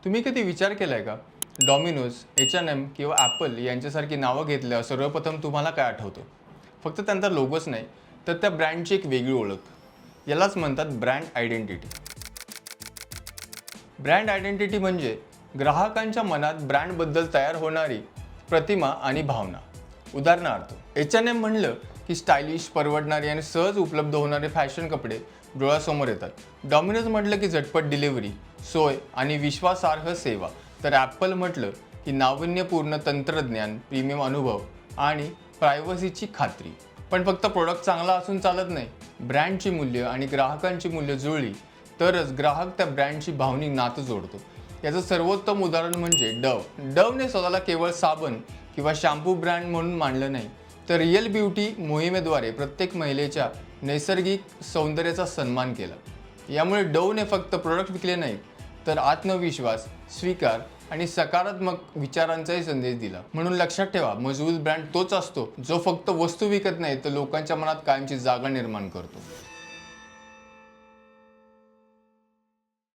तुम्ही कधी विचार केलाय का? डॉमिनोज, H&M किंवा ॲपल यांच्यासारखी नावं घेतल्यावर सर्वप्रथम तुम्हाला काय आठवतं? फक्त त्यांचा लोगोच नाही, तर त्या ब्रँडची एक वेगळी ओळख. यालाच म्हणतात ब्रँड आयडेंटिटी. ब्रँड आयडेंटिटी म्हणजे ग्राहकांच्या मनात ब्रँडबद्दल तयार होणारी प्रतिमा आणि भावना. उदाहरणार्थ, H&M म्हणलं की स्टायलिश, परवडणारे आणि सहज उपलब्ध होणारे फॅशन कपडे डोळ्यासमोर येतात. डॉमिनोज म्हटलं की झटपट डिलिव्हरी, सोय आणि विश्वासार्ह सेवा. तर ॲपल म्हटलं की नाविन्यपूर्ण तंत्रज्ञान, प्रीमियम अनुभव आणि प्रायव्हसीची खात्री. पण फक्त प्रोडक्ट चांगला असून चालत नाही. ब्रँडची मूल्य आणि ग्राहकांची मूल्य जुळली तरच ग्राहक त्या ब्रँडची भावनिक नातं जोडतो. याचं सर्वोत्तम उदाहरण म्हणजे डवने स्वतःला केवळ साबण किंवा शॅम्पू ब्रँड म्हणून मांडलं नाही, तर रिअल ब्युटी मोहिमेद्वारे प्रत्येक महिलेच्या नैसर्गिक सौंदर्याचा सन्मान केला. यामुळे डवने फक्त प्रोडक्ट विकले नाहीत, तर आत्मविश्वास, स्वीकार आणि सकारात्मक विचारांचाही संदेश दिला. म्हणून लक्षात ठेवा, मजबूत ब्रँड तोच असतो जो फक्त वस्तू विकत नाही, तर लोकांच्या मनात कायमची जागा निर्माण करतो.